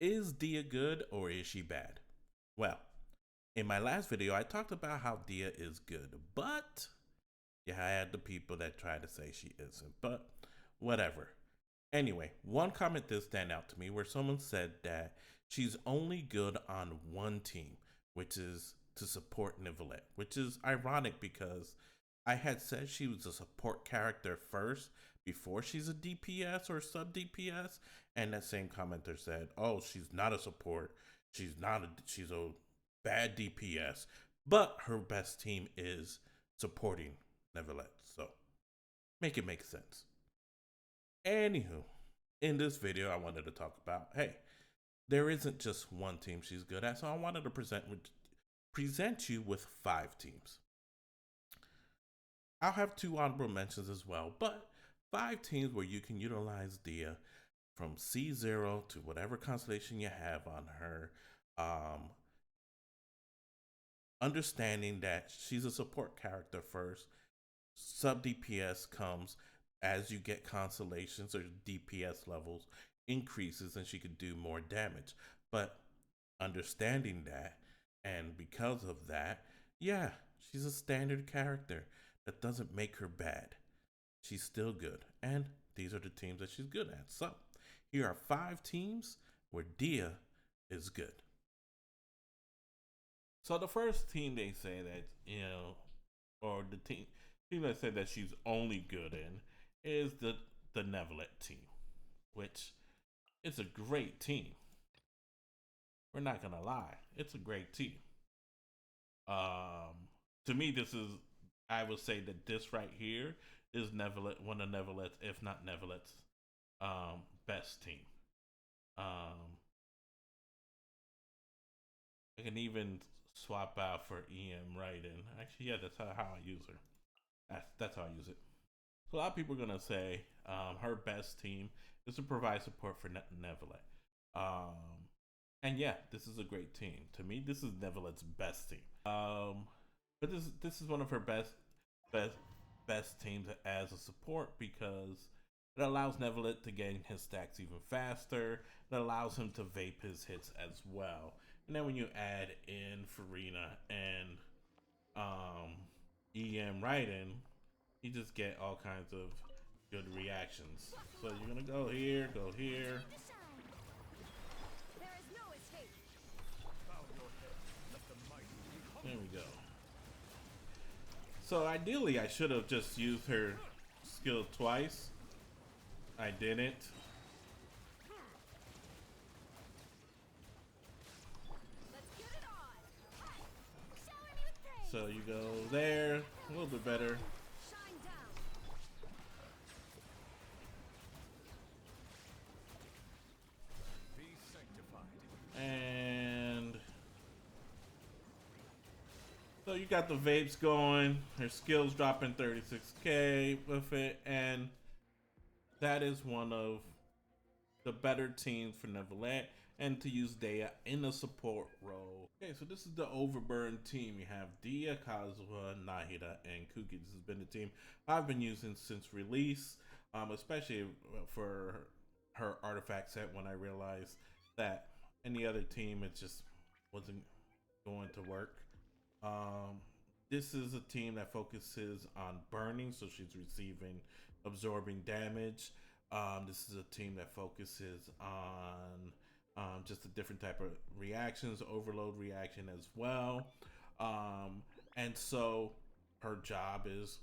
Is Dia good or is she bad? Well, in my last video, I talked about how Dia is good, but yeah, I had the people that try to say she isn't, but whatever. Anyway, one comment did stand out to me where someone said that she's only good on one team, which is to support Nicolette, which is ironic because I had said she was a support character first before she's a DPS or sub DPS, and that same commenter said, "Oh, she's not a support. She's a bad DPS, but her best team is supporting Nicolette." So make it make sense. Anywho, in this video, I wanted to talk about hey, there isn't just one team she's good at, so I wanted to present you with 5 teams. I'll have 2 honorable mentions as well, but 5 teams where you can utilize Dia from C0 to whatever constellation you have on her. Understanding that she's a support character first. Sub DPS comes as you get constellations or DPS levels increases and she could do more damage. But understanding that, and because of that, yeah, she's a standard character. That doesn't make her bad. She's still good. And these are the teams that she's good at. So here are 5 teams where Dia is good. So the first team they say that, or the team that say that she's only good in is the Neverlet team, which is a great team. We're not gonna lie, it's a great team. To me, I would say that this right here is Neverlet, one of Neverlet's, if not Neverlet's, best team. I can even swap out for EM Raiden. Actually, yeah, that's how I use her. That's how I use it. So a lot of people are gonna say her best team is to provide support for Neverlet. And yeah, this is a great team. To me, this is Neverlet's best team. But this is one of her best best teams as a support because it allows Neverlet to gain his stacks even faster. It allows him to vape his hits as well. And then when you add in Farina and EM Raiden, you just get all kinds of good reactions. So you're gonna go here, go here. There we go. So ideally I should have just used her skill twice. I didn't. So you go there, a little bit better. And so you got the vapes going, her skills dropping 36k with it, and that is one of the better teams for Neverland, and to use Dehya in a support role. Okay, so this is the Overburn team. You have Dehya, Kazuha, Nahida, and Kuki. This has been the team I've been using since release, especially for her artifact set when I realized that any other team, it just wasn't going to work. This is a team that focuses on burning, so she's absorbing damage. This is a team that focuses on just a different type of reactions, overload reaction as well. And so her job is,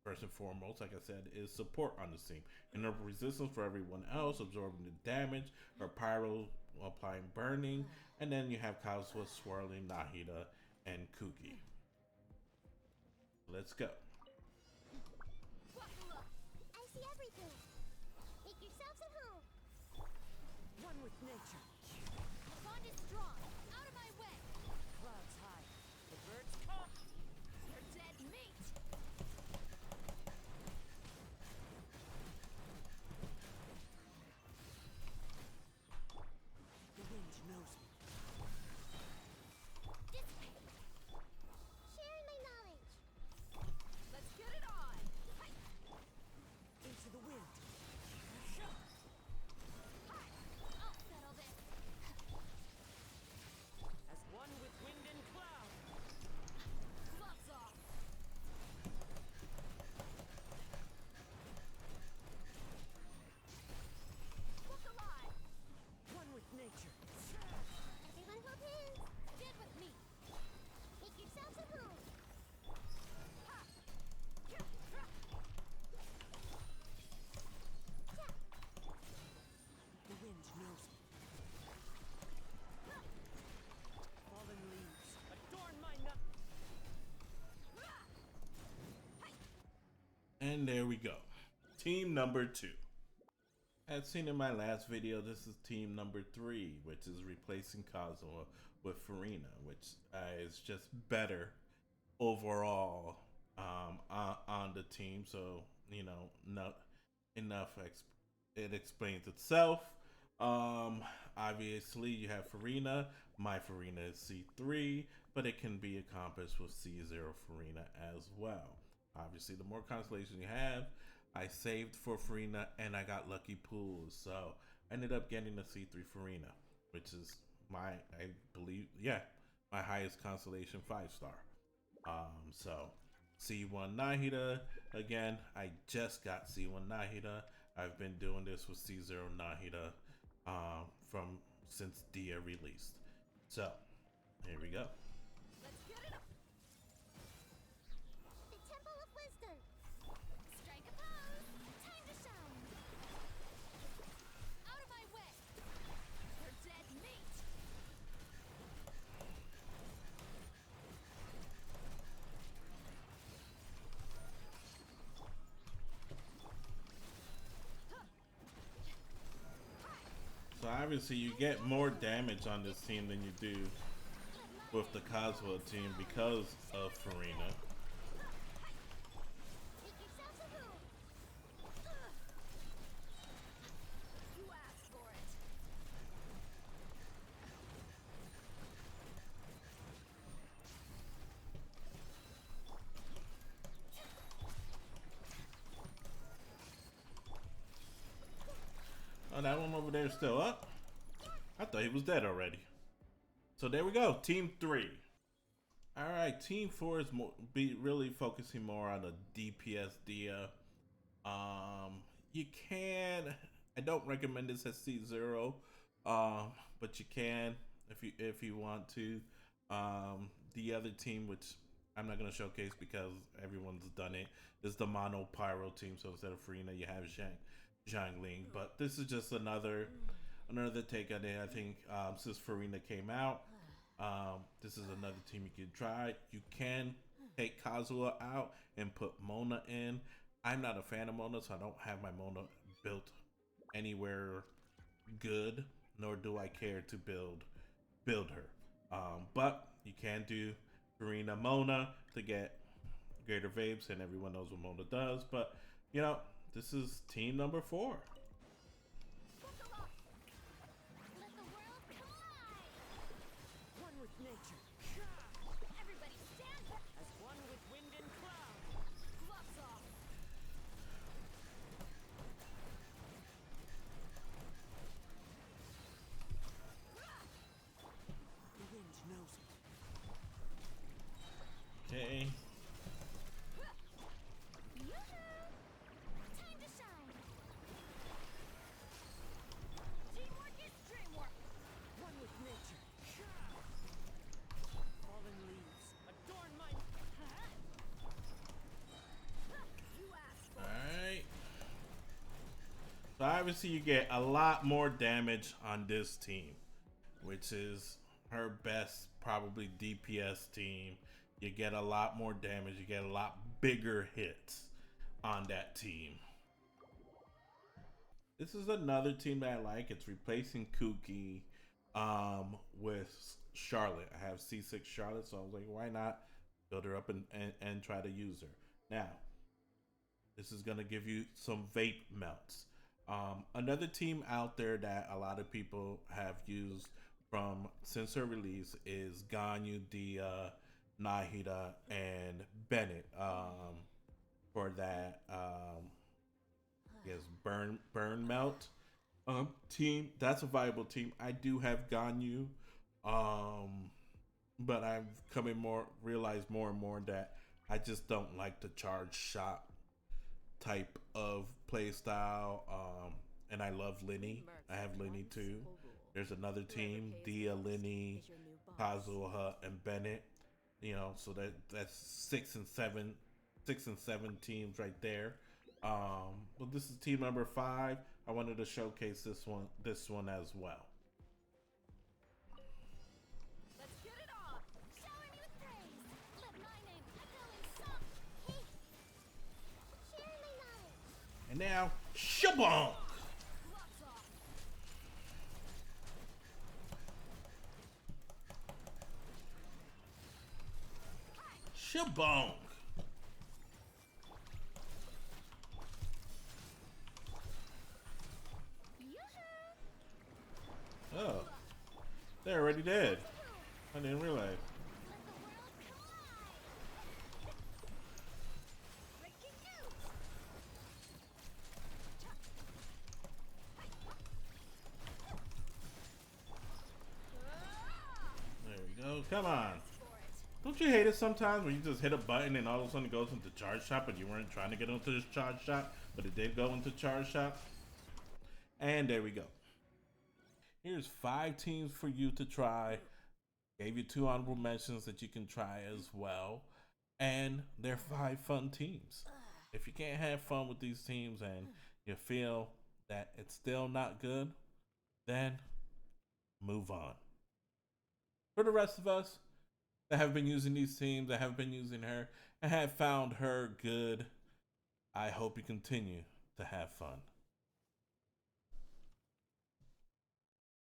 first and foremost, like I said, is support on the team. And her resistance for everyone else, absorbing the damage, her pyro applying burning, and then you have Kazuha swirling Nahida and Kuki. Let's go. I see everything. Make yourselves at home. One with nature. The bond is strong. Out of my way. Clouds high. The birds come. You're dead meat. The wind knows me. Dissipate. Sharing my knowledge. Let's get it on. Into the wind. I'll settle this. And there we go. Team number 2. As seen in my last video, this is team number 3, which is replacing Kazuha with Farina, which is just better overall on the team. So, you know, not enough. It explains itself. Obviously, you have Farina. My Farina is C3, but it can be accomplished with C0 Farina as well. Obviously, the more constellations you have, I saved for Farina and I got lucky pools, so I ended up getting a C3 Farina, which is I believe, yeah, my highest constellation 5-star. So C1 Nahida, again, I just got C1 Nahida. I've been doing this with C0 Nahida from since Dehya released. So here we go. Let's get it up. The Temple of Wisdom. Strike a pose. Time to shine. Out of my way. You're dead meat. So obviously you get more damage on this team than you do with the Kazuha team because of Farina. Make yourselves a move. You asked for it. Oh, that one over there is still up? I thought he was dead already. So there we go, team 3. All right, team 4 is really focusing more on the DPS Dehya. You can, I don't recommend this as C0, but you can if you want to. The other team, which I'm not gonna showcase because everyone's done it, is the Mono Pyro team. So instead of Farina, you have Zhangling. But this is just another take on it. I think since Farina came out, this is another team you can try. You can take Kazuha out and put Mona in. I'm not a fan of Mona, so I don't have my Mona built anywhere good, nor do I care to build her. But you can do Farina Mona to get greater vapes, and everyone knows what Mona does. But you know, this is team number 4. Buckle up. Let the world come alive. One with nature. Everybody stand back. As one with wind and cloud. Gloves off. The wind knows me. Okay. Yoo-hoo! Time to shine. Teamwork is dreamwork. One with nature. Fallen leaves adorn my. You asked for Alright. So obviously you get a lot more damage on this team, which is her best probably DPS team. You get a lot more damage, you get a lot bigger hits on that team. This is another team that I like. It's replacing Kuki with Charlotte. I have C6 Charlotte, so I was like, why not build her up and try to use her. Now, this is going to give you some vape melts. Another team out there that a lot of people have used from since her release is Ganyu, Dehya, Nahida, and Bennett. For that, yes, burn melt team. That's a viable team. I do have Ganyu, but I've realized more and more that I just don't like the charge shot type of play style. And I love Linny. I have Linny too. There's another team, Dehya, Linny, Kazuha, and Bennett. You know, so that's 6 and 7 teams right there. But this is team number 5. I wanted to showcase this one as well. Let's get it on. Shower me with praise. Let my name echo in song. Hey. Cheerleading And now, shabong! Gloves off. Shabong! Yoo-hoo. Oh, they're already dead. I didn't realize. Let the world collide. Breaking news. There we go. Come on. For it. Don't you hate it sometimes when you just hit a button and all of a sudden it goes into charge shot, but you weren't trying to get into this charge shot, but it did go into charge shot? And there we go. Here's 5 teams for you to try. Gave you 2 honorable mentions that you can try as well. And they're 5 fun teams. If you can't have fun with these teams and you feel that it's still not good, then move on. For the rest of us that have been using these teams, that have been using her, and have found her good, I hope you continue to have fun.